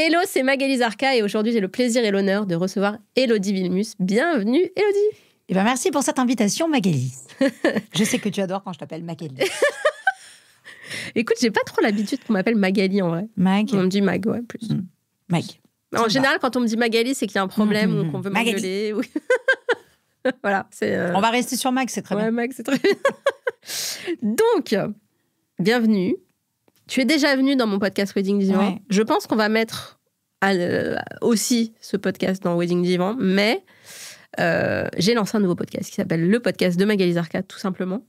Hello, c'est Magali Zarka et aujourd'hui j'ai le plaisir et l'honneur de recevoir Élodie Vilmus. Bienvenue Élodie. Eh ben merci pour cette invitation Magali. Je sais que tu adores quand je t'appelle Magali. Écoute, j'ai pas trop l'habitude qu'on m'appelle Magali en vrai. Mag. On me dit Mag, ouais, plus. Mag. En général, quand on me dit Magali, c'est qu'il y a un problème ou qu'on veut Magali. m'engueuler. Oui. Voilà, c'est... On va rester sur Mag, c'est très bien. Ouais, Mag, c'est très bien. Donc, bienvenue. Tu es déjà venue dans mon podcast Wedding Divan. Ouais. Je pense qu'on va mettre aussi ce podcast dans Wedding Divan, mais j'ai lancé un nouveau podcast qui s'appelle le podcast de Magali Zarka, tout simplement.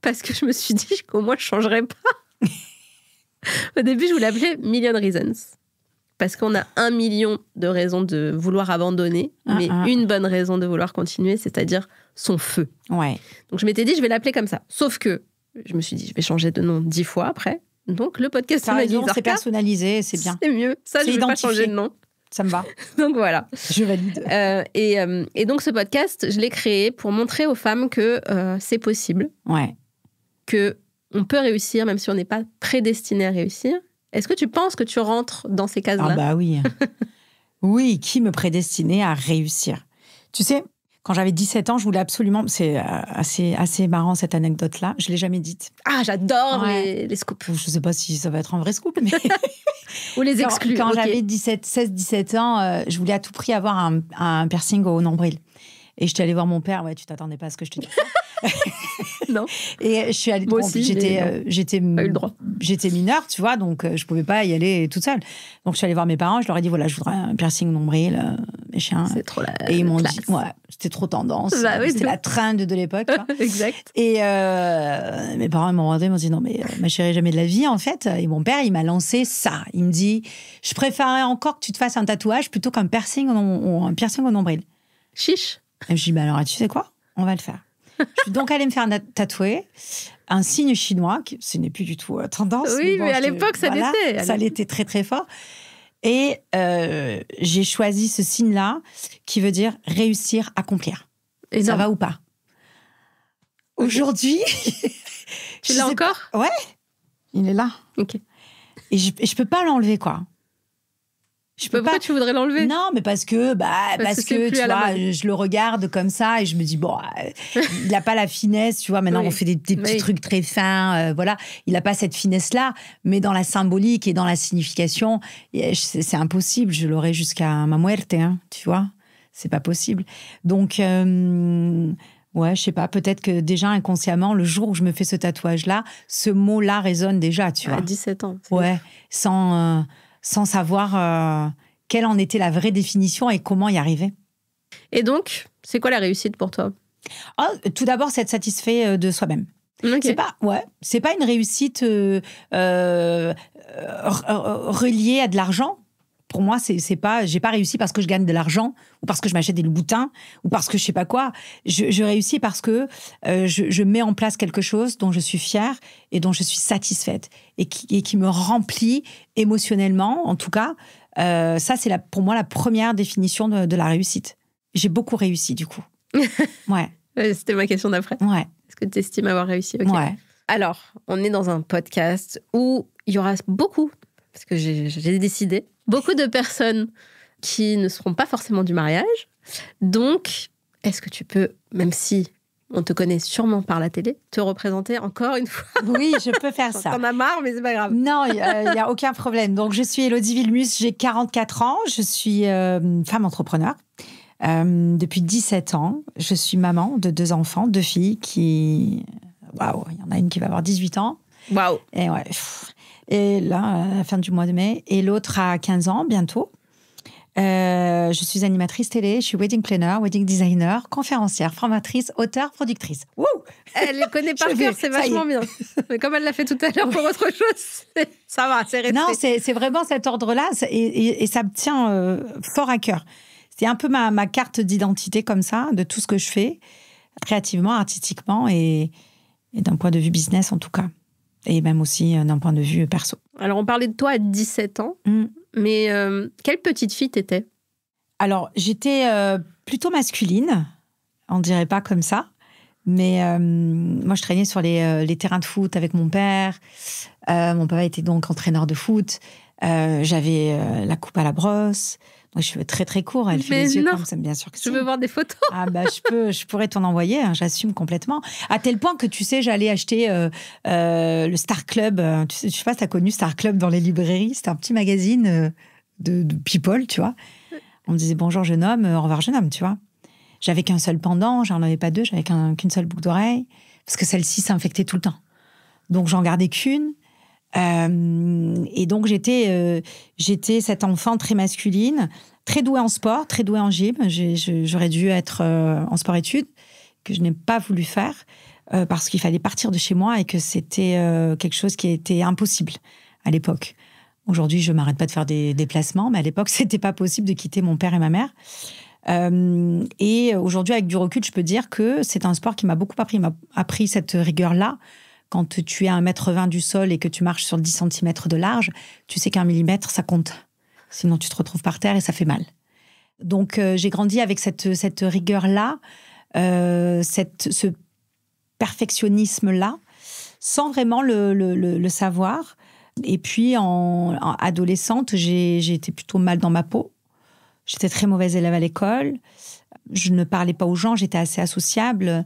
Parce que je me suis dit qu'au moins je changerais pas. Au début, je voulais l'appeler Million Reasons. Parce qu'on a 1 million de raisons de vouloir abandonner, mais une bonne raison de vouloir continuer, c'est-à-dire son feu. Ouais. Donc je m'étais dit, je vais l'appeler comme ça. Sauf que je me suis dit, je vais changer de nom 10 fois après. Donc le podcast de Magali Zarka, c'est personnalisé, c'est bien. c'est mieux. Ça, je ne vais pas changer de nom. Ça me va. Donc voilà. Je valide. Et donc ce podcast, je l'ai créé pour montrer aux femmes que c'est possible, Ouais. qu'on peut réussir même si on n'est pas prédestiné à réussir. Est-ce que tu penses que tu rentres dans ces cases-là ? Ah bah oui. Oui, qui me prédestinait à réussir ? Tu sais, quand j'avais 17 ans, je voulais absolument... C'est assez marrant cette anecdote-là. Je ne l'ai jamais dite. Ah, j'adore Ouais. les scoops. Je ne sais pas si ça va être un vrai scoop, mais... Ou les exclus. Quand ok. j'avais 16-17 ans, je voulais à tout prix avoir un piercing au nombril. Et j'étais allée voir mon père. Ouais, tu t'attendais pas à ce que je te dise ça. Non. Et je suis allée... Moi bon, aussi, j'étais pas eu le droit. J'étais mineure, tu vois, donc je pouvais pas y aller toute seule. Donc je suis allée voir mes parents, je leur ai dit, voilà, je voudrais un piercing au nombril, mes chiens. C'est trop la Et ils m'ont classe. dit, ouais, c'était trop tendance. Bah oui, c'était la trend de l'époque. Tu vois. Exact. Et mes parents m'ont regardé, ils m'ont dit, non, mais ma chérie, jamais de la vie, en fait. Et mon père, il m'a lancé ça. Il me dit, je préférerais encore que tu te fasses un tatouage plutôt qu'un piercing un piercing au nombril. Chiche. Et je dis, bah alors, tu sais quoi ? On va le faire. Je suis donc allée me faire tatouer un signe chinois, ce n'est plus du tout tendance. Oui, bon, mais à l'époque, ça l'était. Ça l'était très, très fort. Et j'ai choisi ce signe-là qui veut dire réussir, accomplir. Et Ça non. va ou pas ? Aujourd'hui... Tu je l'as sais encore ? pas. Ouais, il est là. Ok. Et je peux pas l'enlever, quoi. Je peux Pourquoi pas... tu voudrais l'enlever ? Non, mais parce que c'est plus tu à la vois, mode. je le regarde comme ça et je me dis, bon, il n'a pas la finesse, tu vois, maintenant Oui. on fait des petits Oui. trucs très fins, voilà. Il n'a pas cette finesse-là, mais dans la symbolique et dans la signification, c'est impossible, je l'aurai jusqu'à ma muerte, hein, tu vois, c'est pas possible. Donc, ouais, je sais pas, peut-être que déjà inconsciemment, le jour où je me fais ce tatouage-là, ce mot-là résonne déjà, tu vois. À 17 ans. c'est Ouais, sans savoir quelle en était la vraie définition et comment y arriver. Et donc, c'est quoi la réussite pour toi ? Tout d'abord, c'est être satisfait de soi-même. Ok. C'est pas une réussite reliée à de l'argent. Pour moi, c'est pas, j'ai pas réussi parce que je gagne de l'argent ou parce que je m'achète des Louboutins ou parce que je sais pas quoi. Je réussis parce que je mets en place quelque chose dont je suis fière et dont je suis satisfaite et qui me remplit émotionnellement, en tout cas. Ça, c'est pour moi la première définition de la réussite. J'ai beaucoup réussi, du coup. Ouais. C'était ma question d'après. Ouais. Est-ce que tu estimes avoir réussi ? Ok. Ouais. Alors, on est dans un podcast où il y aura beaucoup, parce que j'ai décidé, beaucoup de personnes qui ne seront pas forcément du mariage. Donc, est-ce que tu peux, même si on te connaît sûrement par la télé, te représenter encore une fois ? Oui, je peux faire ça. T'en as marre, mais c'est pas grave. Non, il n'y a aucun problème. Donc, je suis Élodie Vilmus, j'ai 44 ans, je suis femme entrepreneur. Depuis 17 ans, je suis maman de 2 enfants, 2 filles qui... Waouh, il y en a une qui va avoir 18 ans. Waouh. Et ouais. Et là, à la fin du mois de mai. Et l'autre a 15 ans, bientôt. Je suis animatrice télé, je suis wedding planner, wedding designer, conférencière, formatrice, auteure, productrice. Wouh! Elle les connaît par cœur, c'est vachement bien. Mais comme elle l'a fait tout à l'heure pour autre chose, ça va, c'est resté. Non, c'est vraiment cet ordre-là et ça me tient fort à cœur. C'est un peu ma carte d'identité comme ça, de tout ce que je fais, créativement, artistiquement et d'un point de vue business en tout cas. Et même aussi d'un point de vue perso. Alors, on parlait de toi à 17 ans, mais quelle petite fille t'étais ? Alors, j'étais plutôt masculine, on dirait pas comme ça. Mais moi, je traînais sur les terrains de foot avec mon père. Mon papa était donc entraîneur de foot. J'avais la coupe à la brosse. Les cheveux très très courts. Elle fait les yeux comme ça, bien sûr que je veux voir des photos. Ah bah je pourrais t'en envoyer, hein, j'assume complètement. À tel point que tu sais, j'allais acheter le Star Club. Je sais pas si t'as connu Star Club dans les librairies. C'était un petit magazine de people, tu vois. On me disait bonjour jeune homme, au revoir jeune homme, tu vois. J'avais qu'un seul pendant, j'en avais pas deux, j'avais qu'une seule boucle d'oreille parce que celle-ci s'infectait tout le temps. Donc j'en gardais qu'une. Et donc j'étais cette enfant très masculine, très douée en sport, très douée en gym. J'aurais dû être en sport-études, que je n'ai pas voulu faire parce qu'il fallait partir de chez moi et que c'était quelque chose qui était impossible à l'époque. Aujourd'hui, je m'arrête pas de faire des déplacements, mais à l'époque, c'était pas possible de quitter mon père et ma mère. Et aujourd'hui, avec du recul, je peux dire que c'est un sport qui m'a beaucoup appris. Il m'a appris cette rigueur-là. Quand tu es à 1,20 m du sol et que tu marches sur 10 cm de large, tu sais qu'un millimètre, ça compte. Sinon, tu te retrouves par terre et ça fait mal. Donc, j'ai grandi avec cette rigueur-là, ce perfectionnisme-là, sans vraiment le savoir. Et puis, en adolescente, j'ai été plutôt mal dans ma peau. J'étais très mauvaise élève à l'école. Je ne parlais pas aux gens, j'étais assez associable.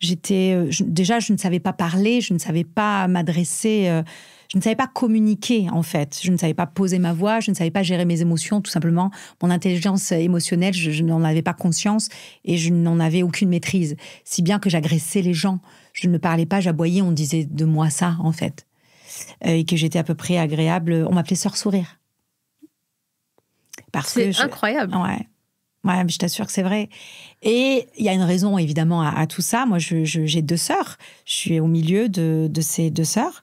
Déjà, je ne savais pas parler, je ne savais pas m'adresser, je ne savais pas communiquer, en fait. Je ne savais pas poser ma voix, je ne savais pas gérer mes émotions, tout simplement. Mon intelligence émotionnelle, je n'en avais pas conscience et je n'en avais aucune maîtrise. Si bien que j'agressais les gens. Je ne parlais pas, j'aboyais, on disait de moi ça, en fait. Et que j'étais à peu près agréable. On m'appelait Sœur Sourire. C'est incroyable. Ouais, mais je t'assure que c'est vrai. Et il y a une raison, évidemment, à tout ça. Moi, j'ai 2 sœurs. Je suis au milieu de ces 2 sœurs.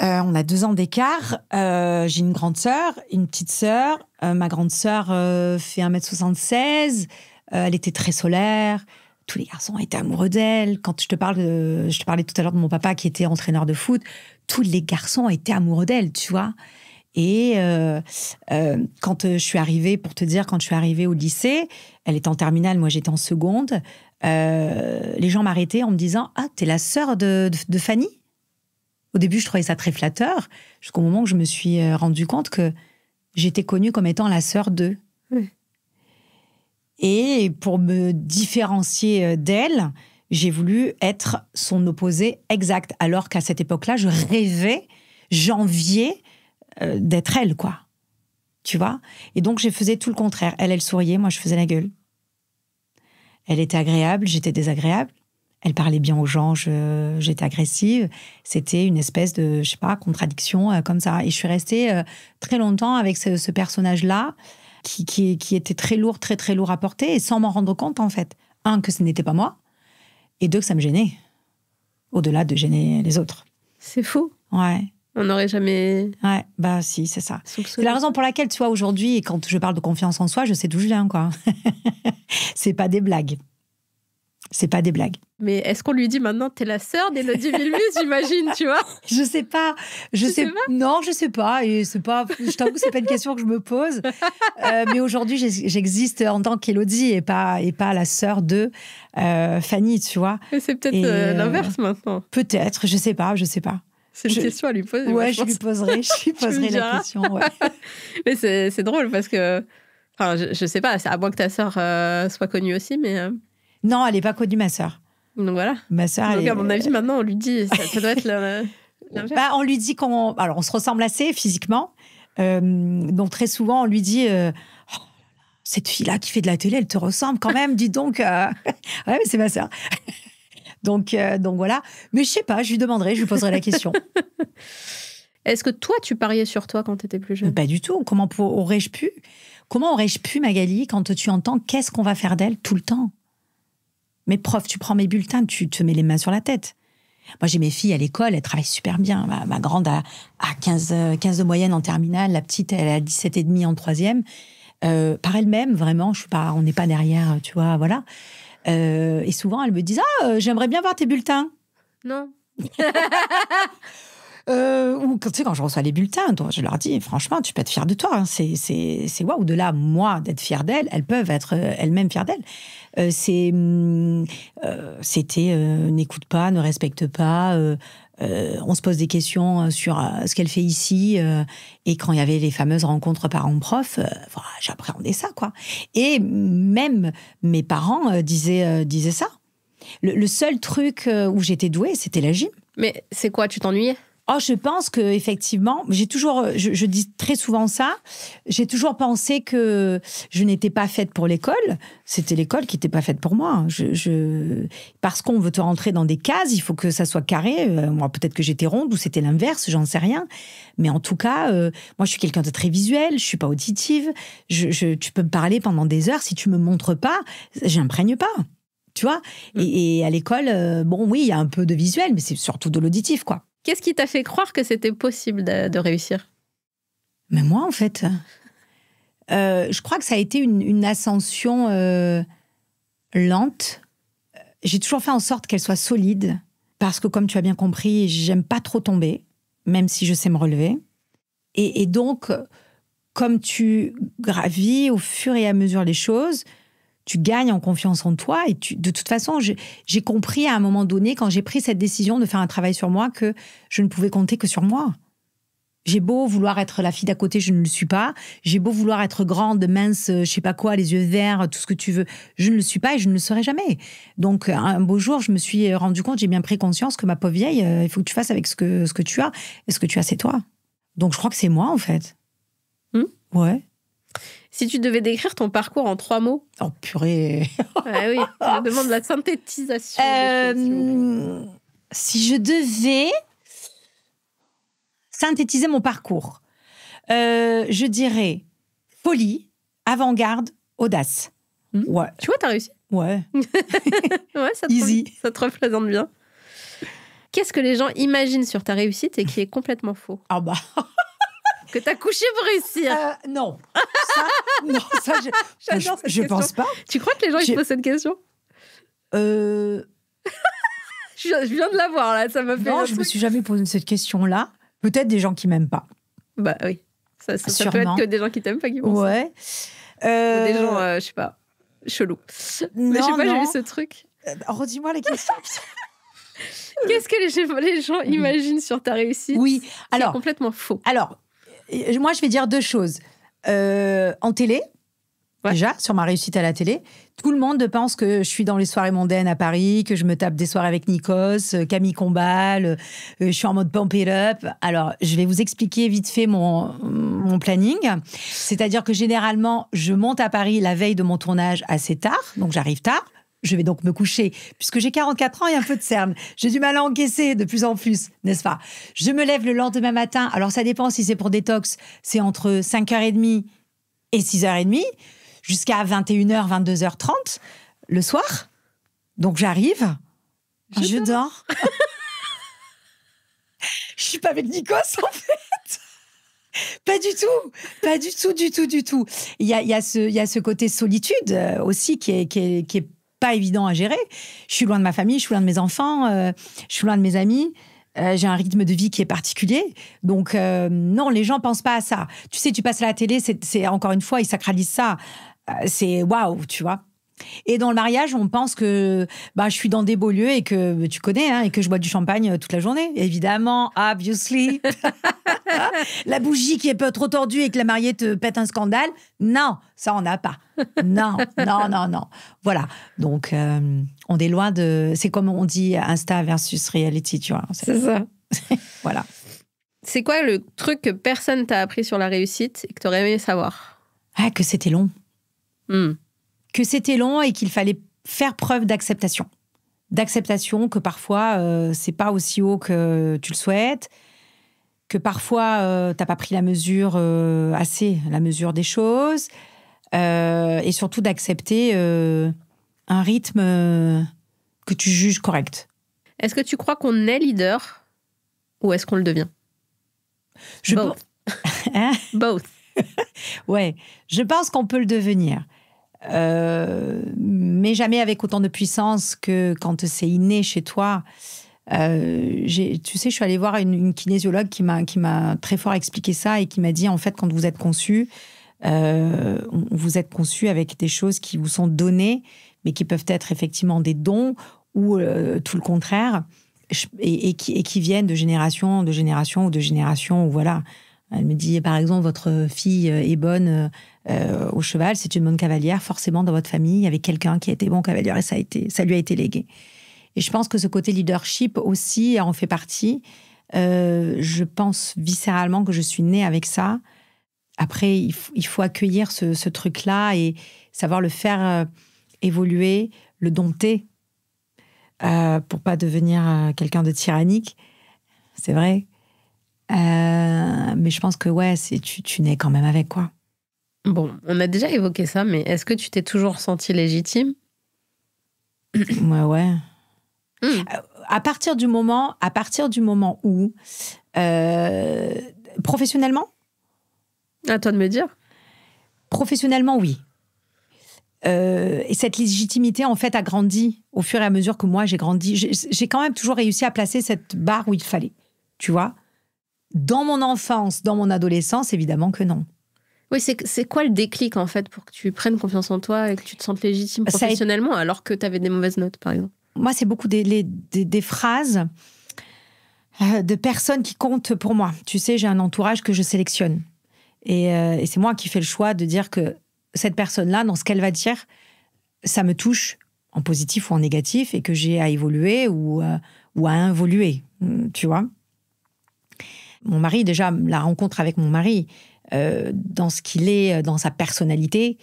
On a 2 ans d'écart. J'ai une grande sœur, une petite sœur. Ma grande sœur fait 1,76 m. Elle était très solaire. Tous les garçons étaient amoureux d'elle. Quand je te parlais tout à l'heure de mon papa qui était entraîneur de foot, tous les garçons étaient amoureux d'elle, tu vois. Et quand je suis arrivée, pour te dire, quand je suis arrivée au lycée, elle était en terminale, moi j'étais en seconde, les gens m'arrêtaient en me disant « Ah, t'es la sœur de Fanny ?» Au début, je trouvais ça très flatteur, jusqu'au moment où je me suis rendu compte que j'étais connue comme étant la sœur d'eux. Oui. Et pour me différencier d'elle, j'ai voulu être son opposé exact, alors qu'à cette époque-là, je rêvais, j'enviais d'être elle, quoi. Tu vois ? Et donc, je faisais tout le contraire. Elle souriait, moi, je faisais la gueule. Elle était agréable, j'étais désagréable. Elle parlait bien aux gens, j'étais agressive. C'était une espèce de, je sais pas, contradiction comme ça. Et je suis restée très longtemps avec ce personnage-là qui était très lourd, très, très lourd à porter et sans m'en rendre compte, en fait. 1, que ce n'était pas moi, et 2, que ça me gênait. Au-delà de gêner les autres. C'est fou. Ouais. On n'aurait jamais... Ouais, bah si, c'est ça. C'est la raison pour laquelle, tu vois, aujourd'hui, quand je parle de confiance en soi, je sais d'où je viens, quoi. C'est pas des blagues. C'est pas des blagues. Mais est-ce qu'on lui dit maintenant, t'es la sœur d'Élodie Villmus, j'imagine, tu vois ? Je sais pas. Non, je sais pas. Et c'est pas. Je t'avoue que c'est pas une question que je me pose. Mais aujourd'hui, j'existe en tant qu'Élodie et pas la sœur de Fanny, tu vois. Et c'est peut-être l'inverse maintenant. Peut-être. Je sais pas. C'est une question à lui poser. Ouais, je lui poserai la question. Ouais. Mais c'est drôle parce que, enfin, je sais pas, à moins que ta sœur soit connue aussi, mais. Non, elle n'est pas connue, ma sœur. Donc voilà. Ma sœur, donc, à mon avis, maintenant, on lui dit, ça doit être l'inverse. On lui dit alors, on se ressemble assez physiquement. Donc très souvent, on lui dit, oh, cette fille-là qui fait de la télé, elle te ressemble quand même. Dis donc. Ouais, mais c'est ma sœur. Donc voilà. Mais je sais pas, je lui demanderai, je lui poserai la question. Est-ce que toi, tu pariais sur toi quand tu étais plus jeune ? Pas du tout. Comment aurais-je pu, Magali, quand tu entends qu'est-ce qu'on va faire d'elle tout le temps ? Mais prof, tu prends mes bulletins, tu te mets les mains sur la tête. Moi, j'ai mes filles à l'école, elles travaillent super bien. Ma grande a 15 de moyenne en terminale, la petite, elle a 17,5 en 3e. Par elle-même, vraiment, on n'est pas derrière, tu vois, voilà. Et souvent, elles me disent « Ah, j'aimerais bien voir tes bulletins. » Non. Ou quand je reçois les bulletins, je leur dis franchement, tu peux être fière de toi. Hein. C'est waouh. Au-delà, moi, d'être fière d'elles, elles peuvent être elles-mêmes fières d'elles. C'était n'écoute pas, ne respecte pas, on se pose des questions sur ce qu'elle fait ici. Et quand il y avait les fameuses rencontres parents-prof, voilà, j'appréhendais ça, quoi. Et même mes parents disaient ça. Le seul truc où j'étais douée, c'était la gym. Mais c'est quoi, tu t'ennuyais? Oh, je pense que effectivement, j'ai toujours, je dis très souvent ça. J'ai toujours pensé que je n'étais pas faite pour l'école. C'était l'école qui n'était pas faite pour moi. Parce qu'on veut te rentrer dans des cases, il faut que ça soit carré. Moi, peut-être que j'étais ronde ou c'était l'inverse, j'en sais rien. Mais en tout cas, moi, je suis quelqu'un de très visuel. Je suis pas auditive. Tu peux me parler pendant des heures. Si tu me montres pas, j'imprègne pas. Tu vois. Et à l'école, bon, oui, il y a un peu de visuel, mais c'est surtout de l'auditif, quoi. Qu'est-ce qui t'a fait croire que c'était possible de réussir? Mais moi, en fait, je crois que ça a été une ascension lente. J'ai toujours fait en sorte qu'elle soit solide, parce que, comme tu as bien compris, j'aime pas trop tomber, même si je sais me relever. Et donc, comme tu gravis au fur et à mesure les choses, tu gagnes en confiance en toi. Et de toute façon, j'ai compris à un moment donné, quand j'ai pris cette décision de faire un travail sur moi, que je ne pouvais compter que sur moi. J'ai beau vouloir être la fille d'à côté, je ne le suis pas. J'ai beau vouloir être grande, mince, je sais pas quoi, les yeux verts, tout ce que tu veux. Je ne le suis pas et je ne le serai jamais. Donc, un beau jour, je me suis rendu compte, j'ai bien pris conscience que ma pauvre vieille, il faut que tu fasses avec ce que tu as. Et ce que tu as, c'est toi. Donc, je crois que c'est moi, en fait. Ouais. Si tu devais décrire ton parcours en 3 mots. Oh, purée. Ouais, oui, je me demande la synthétisation. Si je devais synthétiser mon parcours, je dirais folie, avant-garde, audace. Ouais. Tu vois, t'as réussi. Ouais. Ouais, Easy. Ça te représente bien. Qu'est-ce que les gens imaginent sur ta réussite et qui est complètement faux? Ah bah... Que t'as couché pour réussir. Non. Ça, je pense pas. Tu crois que les gens ils se posent cette question? Je viens de la voir, là. Ça m'a fait. Non, je me suis jamais posé cette question-là. Peut-être des gens qui m'aiment pas. Bah oui. Ça peut être que des gens qui t'aiment pas qui pensent. Ouais. Ou des gens, je sais pas, chelous. Mais je sais pas, j'ai vu ce truc. Redis-moi la question. Qu'est-ce que les gens imaginent sur ta réussite? Oui, alors. C'est complètement faux. Alors, moi, je vais dire 2 choses. En télé, déjà, sur ma réussite à la télé, tout le monde pense que je suis dans les soirées mondaines à Paris, que je me tape des soirées avec Nikos, Camille Combal, je suis en mode pump it up. Alors, je vais vous expliquer vite fait mon planning. C'est-à-dire que généralement, je monte à Paris la veille de mon tournage assez tard, donc j'arrive tard. Je vais donc me coucher, puisque j'ai 44 ans et un peu de cerne. J'ai du mal à encaisser de plus en plus, n'est-ce pas? Je me lève le lendemain matin. Alors, ça dépend si c'est pour détox. C'est entre 5h30 et 6h30, jusqu'à 21h, 22h30 le soir. Donc, j'arrive. Je dors. Je suis pas avec Nikos, en fait. Pas du tout. Il y a ce côté solitude aussi qui est pas évident à gérer. Je suis loin de ma famille, je suis loin de mes enfants, je suis loin de mes amis. J'ai un rythme de vie qui est particulier. Donc, non, les gens pensent pas à ça. Tu sais, tu passes à la télé, c'est encore une fois, ils sacralisent ça. C'est waouh, tu vois. Et dans le mariage, on pense que je suis dans des beaux lieux et que tu connais, hein, et que je bois du champagne toute la journée. Évidemment, obviously. La bougie qui est pas trop tordue et que la mariée te pète un scandale. Non, ça, on n'a pas. Non. Voilà. Donc, on est loin de... C'est comme on dit Insta versus reality, tu vois. C'est ça. Voilà. C'est quoi le truc que personne t'a appris sur la réussite et que t'aurais aimé savoir? Ah, que c'était long. Que c'était long et qu'il fallait faire preuve d'acceptation. D'acceptation, que parfois, c'est pas aussi haut que tu le souhaites, que parfois, t'as pas pris la mesure des choses, et surtout d'accepter un rythme que tu juges correct. Est-ce que tu crois qu'on est leader ou est-ce qu'on le devient? Both. Both. Ouais, je pense qu'on peut le devenir. Mais jamais avec autant de puissance que quand c'est inné chez toi. Tu sais, je suis allée voir une kinésiologue qui m'a très fort expliqué ça et qui m'a dit, en fait, quand vous êtes conçu avec des choses qui vous sont données, mais qui peuvent être effectivement des dons ou tout le contraire. et qui viennent de génération ou de génération, où voilà. Elle me dit, par exemple, votre fille est bonne au cheval, c'est une bonne cavalière. Forcément, dans votre famille, il y avait quelqu'un qui a été bon cavalier et ça lui a été légué. Et je pense que ce côté leadership aussi en fait partie. Je pense viscéralement que je suis née avec ça. Après, il faut accueillir ce truc-là et savoir le faire évoluer, le dompter pour pas devenir quelqu'un de tyrannique. C'est vrai. Mais je pense que ouais, tu nais quand même avec, quoi. Bon, on a déjà évoqué ça, mais est-ce que tu t'es toujours sentie légitime? Ouais. À partir du moment où professionnellement, À toi de me dire. Professionnellement, oui. Et cette légitimité, en fait, a grandi au fur et à mesure que moi, j'ai grandi. J'ai quand même toujours réussi à placer cette barre où il fallait, tu vois. Dans mon enfance, dans mon adolescence, évidemment que non. Oui, c'est quoi le déclic, en fait, pour que tu prennes confiance en toi et que tu te sentes légitime professionnellement, alors que tu avais des mauvaises notes, par exemple? Moi, c'est beaucoup des phrases de personnes qui comptent pour moi. Tu sais, j'ai un entourage que je sélectionne. Et c'est moi qui fais le choix de dire que cette personne-là, dans ce qu'elle va dire, ça me touche en positif ou en négatif et que j'ai à évoluer ou à involuer, tu vois. Mon mari, déjà, la rencontre avec mon mari, dans ce qu'il est, dans sa personnalité,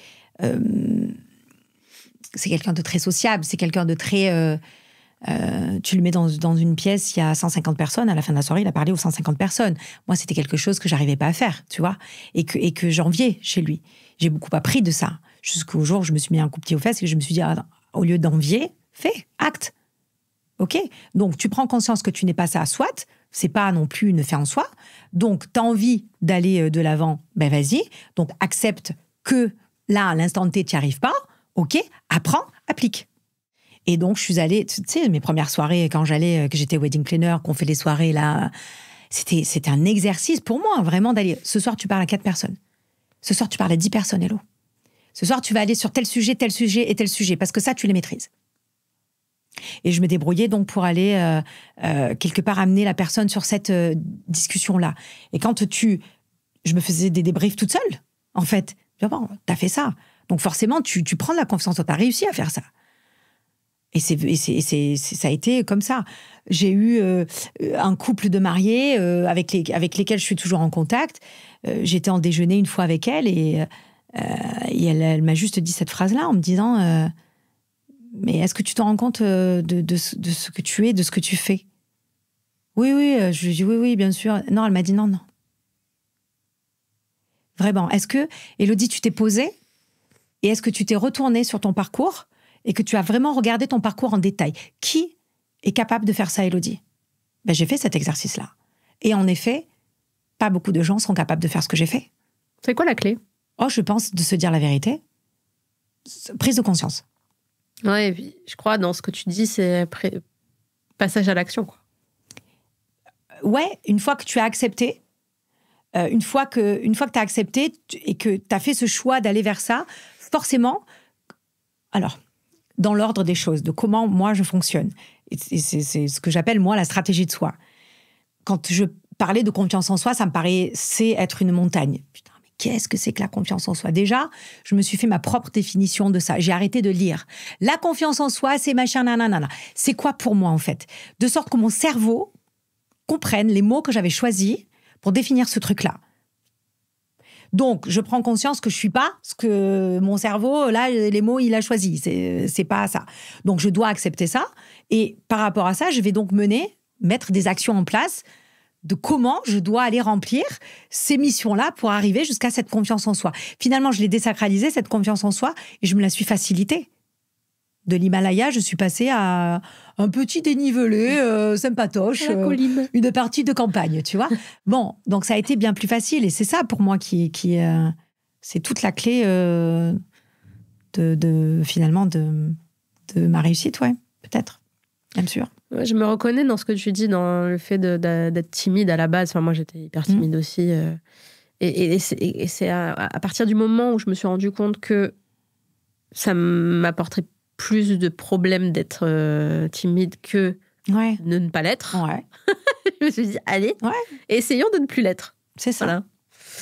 c'est quelqu'un de très sociable, c'est quelqu'un de très... tu le mets dans une pièce, il y a 150 personnes, à la fin de la soirée, il a parlé aux 150 personnes. Moi, c'était quelque chose que j'arrivais pas à faire, tu vois, et que j'enviais chez lui. J'ai beaucoup appris de ça, jusqu'au jour où je me suis mis un coup de pied aux fesses et que je me suis dit, au lieu d'envier, fais, acte. Ok ? Donc, tu prends conscience que tu n'es pas ça, soit, c'est pas non plus une fin en soi. Donc, tu as envie d'aller de l'avant, ben vas-y. Donc, accepte que là, à l'instant T, tu n'y arrives pas. Ok, apprends, applique. Et donc, je suis allée, tu sais, mes premières soirées, quand que j'étais wedding planner, qu'on fait les soirées là, c'était un exercice pour moi, vraiment, d'aller. Ce soir, tu parles à 4 personnes. Ce soir, tu parles à 10 personnes, hello. Ce soir, tu vas aller sur tel sujet et tel sujet, parce que ça, tu les maîtrises. Et je me débrouillais donc pour aller quelque part amener la personne sur cette discussion-là. Et quand je me faisais des débriefs toute seule, en fait. Bon, t'as fait ça. Donc forcément, tu prends de la confiance, t'as réussi à faire ça. Et ça a été comme ça. J'ai eu un couple de mariés avec lesquels je suis toujours en contact. J'étais en déjeuner une fois avec elle et elle m'a juste dit cette phrase-là en me disant mais est-ce que tu te rends compte de ce que tu es, de ce que tu fais? Oui, je lui ai dit oui, bien sûr. Non, elle m'a dit non. Vraiment. Est-ce que, Élodie, tu t'es posée et est-ce que tu t'es retournée sur ton parcours et que tu as vraiment regardé ton parcours en détail? Qui est capable de faire ça, Élodie? Ben, j'ai fait cet exercice-là. Et en effet, pas beaucoup de gens sont capables de faire ce que j'ai fait. C'est quoi la clé? Je pense de se dire la vérité. Prise de conscience. Ouais, et puis, je crois, dans ce que tu dis, c'est passage à l'action, quoi. Ouais, une fois que tu as accepté, une fois que tu as accepté et que tu as fait ce choix d'aller vers ça, forcément, alors, dans l'ordre des choses, de comment moi je fonctionne, et c'est ce que j'appelle, moi, la stratégie de soi. Quand je parlais de confiance en soi, ça me paraissait être une montagne. Putain, mais qu'est-ce que c'est que la confiance en soi? Déjà, je me suis fait ma propre définition de ça. J'ai arrêté de lire. La confiance en soi, c'est machin, nanana. C'est quoi pour moi, en fait? De sorte que mon cerveau comprenne les mots que j'avais choisis pour définir ce truc-là. Donc, je prends conscience que je suis pas ce que mon cerveau, là, les mots, il a choisi. C'est pas ça. Donc, je dois accepter ça. Et par rapport à ça, je vais donc mettre des actions en place de comment je dois aller remplir ces missions-là pour arriver jusqu'à cette confiance en soi. Finalement, je l'ai désacralisée, cette confiance en soi, et je me la suis facilitée. De l'Himalaya, je suis passée à un petit dénivelé sympatoche, une partie de campagne, tu vois. Bon, donc ça a été bien plus facile, et c'est ça pour moi qui c'est toute la clé finalement de ma réussite, ouais, peut-être, bien sûr. Ouais, je me reconnais dans ce que tu dis, dans le fait d'être timide à la base. Enfin, moi, j'étais hyper timide aussi. Et c'est à partir du moment où je me suis rendu compte que ça m'apporterait plus de problèmes d'être timide que Ouais. de ne pas l'être. Ouais. Je me suis dit, allez, Ouais. essayons de ne plus l'être. C'est ça. Voilà.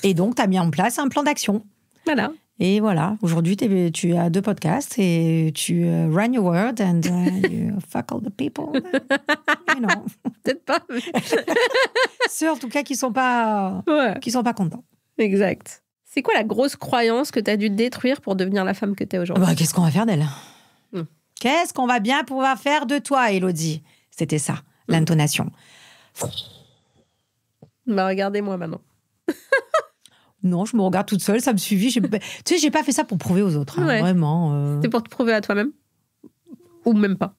Et donc, tu as mis en place un plan d'action. Voilà. Et voilà, aujourd'hui, tu as 2 podcasts et tu run your world and you fuck all the people. You know. Peut-être pas. mais- Ceux, en tout cas, qui sont pas contents. Exact. C'est quoi la grosse croyance que tu as dû détruire pour devenir la femme que tu es aujourd'hui? Bah, qu'est-ce qu'on va faire d'elle Mm. Qu'est-ce qu'on va bien pouvoir faire de toi, Élodie? C'était ça, l'intonation. Bah, regardez-moi maintenant. Non, je me regarde toute seule, ça me suffit. Tu sais, j'ai pas fait ça pour prouver aux autres, hein, Ouais. vraiment. C'est pour te prouver à toi-même? Ou même pas?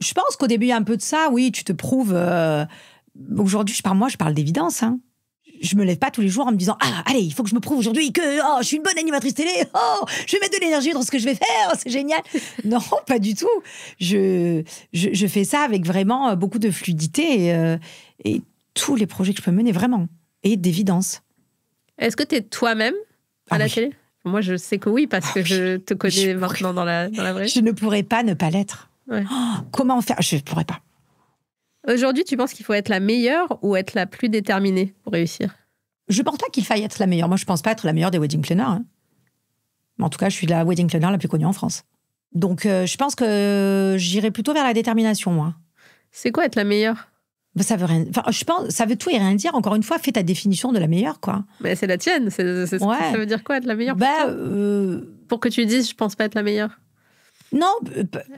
Je pense qu'au début, il y a un peu de ça, oui, tu te prouves. Aujourd'hui, je parle d'évidence. Hein. Je me lève pas tous les jours en me disant « Ah, allez, il faut que je me prouve aujourd'hui que je suis une bonne animatrice télé. Oh, je vais mettre de l'énergie dans ce que je vais faire. C'est génial. » Non, pas du tout. Je fais ça avec vraiment beaucoup de fluidité et tous les projets que je peux mener, vraiment. Et d'évidence. Est-ce que tu es toi-même à la oui. télé? Moi, je sais que oui, parce que je te connais Je maintenant dans la vraie vie. Je ne pourrais pas ne pas l'être. Ouais. Oh, comment faire? Je ne pourrais pas. Aujourd'hui, tu penses qu'il faut être la meilleure ou être la plus déterminée pour réussir? Je pense pas qu'il faille être la meilleure. Moi, je pense pas être la meilleure des wedding planners. Hein. Mais en tout cas, je suis la wedding planner la plus connue en France. Donc, je pense que j'irai plutôt vers la détermination, moi. C'est quoi être la meilleure? Ben, ça veut rien. Enfin, je pense, ça veut tout et rien dire. Encore une fois, fais ta définition de la meilleure, quoi. Mais c'est la tienne. Ouais. Ça veut dire quoi être la meilleure? Pour que tu dises, je pense pas être la meilleure. Non,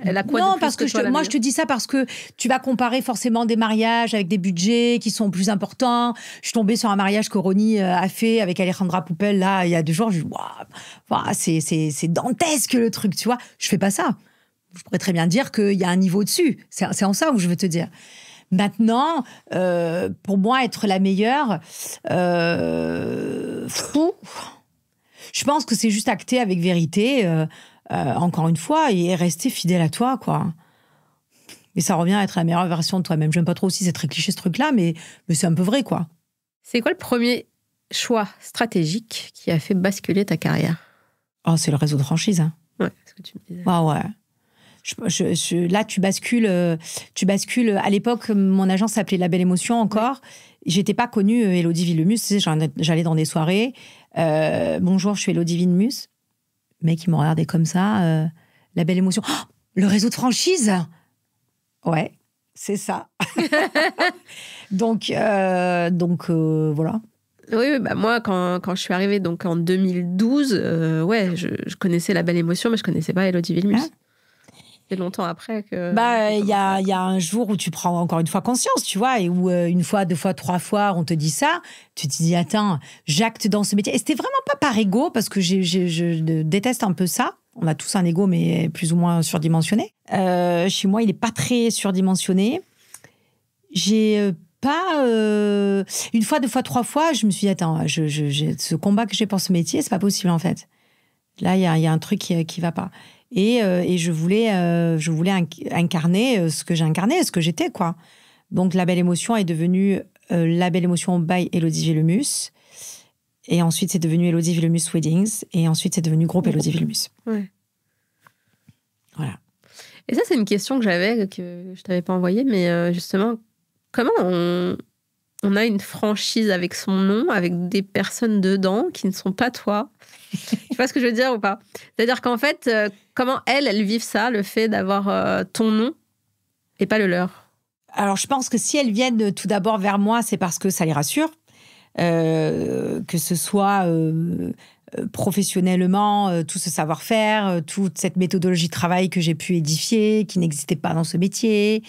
Elle a quoi de non, plus parce que toi, la moi meilleure? je te dis ça parce que tu vas comparer forcément des mariages avec des budgets qui sont plus importants. Je suis tombée sur un mariage que Ronnie a fait avec Alejandra Poupel là il y a 2 jours. Je dis waouh, c'est dantesque le truc, tu vois. Je fais pas ça. Je pourrais très bien dire qu'il y a un niveau dessus. C'est en ça où je veux te dire. Maintenant, pour moi, être la meilleure, je pense que c'est juste acter avec vérité. Encore une fois, et rester fidèle à toi, quoi. Et ça revient à être la meilleure version de toi-même. J'aime pas trop aussi, c'est très cliché ce truc-là, mais c'est un peu vrai, quoi. C'est quoi le premier choix stratégique qui a fait basculer ta carrière? Oh, c'est le réseau de franchise. Hein. Ouais, ce que tu me disais. Ah ouais. Là, tu bascules. À l'époque, mon agence s'appelait La Belle Émotion encore. J'étais pas connue Élodie Villemus. Tu sais, j'allais dans des soirées. Bonjour, je suis Élodie Villemus. Le mec, il me regardait comme ça. La Belle Émotion. Oh, le réseau de franchise. Ouais, c'est ça. donc voilà. Oui, bah moi, quand je suis arrivée donc en 2012, ouais, je connaissais La Belle Émotion, mais je connaissais pas Élodie Villemus. Hein? C'est longtemps après que... Il y a un jour où tu prends encore une fois conscience, tu vois, et où 1 fois, 2 fois, 3 fois, on te dit ça. Tu te dis, attends, j'acte dans ce métier. Et c'était vraiment pas par ego, parce que je déteste un peu ça. On a tous un ego, mais plus ou moins surdimensionné. Chez moi, il n'est pas très surdimensionné. J'ai pas... 1 fois, 2 fois, 3 fois, je me suis dit, attends, ce combat que j'ai pour ce métier, c'est pas possible, en fait. Là, il y a un truc qui va pas. Et je voulais incarner ce que j'ai incarné, ce que j'étais, quoi. Donc, La Belle Émotion est devenue La Belle Émotion by Élodie Villemus. Et ensuite, c'est devenu Élodie Villemus Weddings. Et ensuite, c'est devenu Groupe Élodie Villemus. Ouais. Voilà. Et ça, c'est une question que j'avais, que je t'avais pas envoyée, mais justement, comment on a une franchise avec son nom, avec des personnes dedans qui ne sont pas toi? Tu vois ce que je veux dire ou pas? C'est-à-dire qu'en fait, comment elles vivent ça, le fait d'avoir ton nom et pas le leur? Alors, je pense que si elles viennent tout d'abord vers moi, c'est parce que ça les rassure. Que ce soit professionnellement, tout ce savoir-faire, toute cette méthodologie de travail que j'ai pu édifier, qui n'existait pas dans ce métier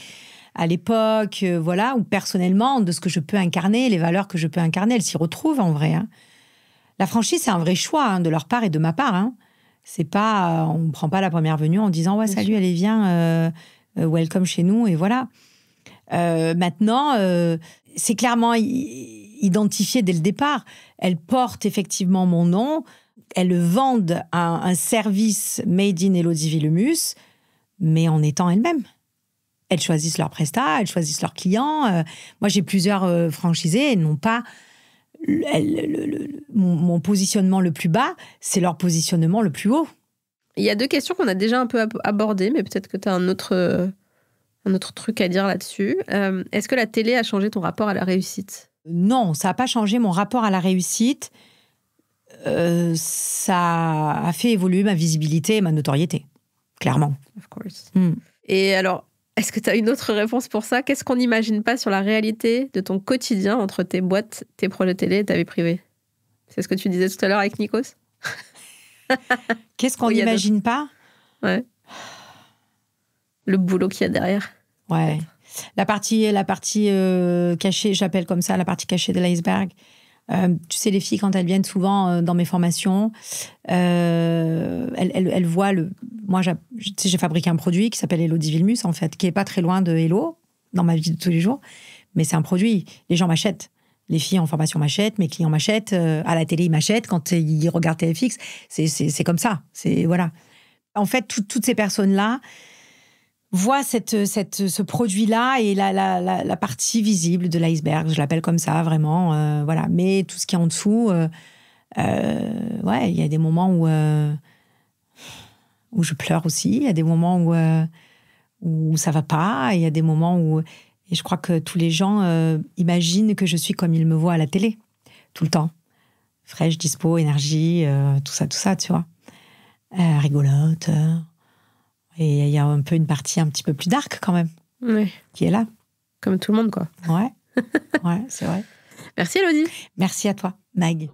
à l'époque, voilà, ou personnellement, de ce que je peux incarner, les valeurs que je peux incarner, elles s'y retrouvent en vrai. Hein. La franchise, c'est un vrai choix hein, de leur part et de ma part. Hein. C'est pas, on ne prend pas la première venue en disant ouais, salut, allez, viens, welcome chez nous, et voilà. Maintenant, c'est clairement identifié dès le départ. Elles portent effectivement mon nom, elles vendent un service made in Élodie Villemus, mais en étant elles-mêmes. Elles choisissent leurs prestats, elles choisissent leurs clients. Moi, j'ai plusieurs franchisés, elles n'ont pas... mon positionnement le plus bas, c'est leur positionnement le plus haut. Il y a 2 questions qu'on a déjà un peu abordées, mais peut-être que tu as un autre un autre truc à dire là-dessus. Est-ce que la télé a changé ton rapport à la réussite? Non, ça n'a pas changé mon rapport à la réussite. Ça a fait évoluer ma visibilité et ma notoriété, clairement. Of course. Et alors, est-ce que tu as une autre réponse pour ça? Qu'est-ce qu'on n'imagine pas sur la réalité de ton quotidien entre tes boîtes, tes projets télé et ta vie privée? C'est ce que tu disais tout à l'heure avec Nikos? Qu'est-ce qu'on n'imagine pas? Ouais. Le boulot qu'il y a derrière. Ouais. La partie cachée, j'appelle comme ça, la partie cachée de l'iceberg. Tu sais, les filles, quand elles viennent souvent dans mes formations, elles voient Moi, j'ai fabriqué un produit qui s'appelle Hello Divilmus, en fait, qui est pas très loin de Hello, dans ma vie de tous les jours. Mais c'est un produit. Les gens m'achètent. Les filles en formation m'achètent, mes clients m'achètent, à la télé, ils m'achètent. Quand ils regardent TFX, c'est comme ça. Voilà. En fait, toutes ces personnes-là voient ce produit-là et la partie visible de l'iceberg, je l'appelle comme ça, vraiment. Voilà. Mais tout ce qui est en dessous, il y a des moments où je pleure aussi, il y a des moments où ça va pas, il y a des moments où... Et je crois que tous les gens imaginent que je suis comme ils me voient à la télé, tout le temps. Fraîche, dispo, énergie, tout ça, tu vois. Rigolote. Et il y a un peu une partie un petit peu plus dark quand même, qui est là. Comme tout le monde, quoi. Ouais, c'est vrai. Merci, Elodie. Merci à toi, Mag.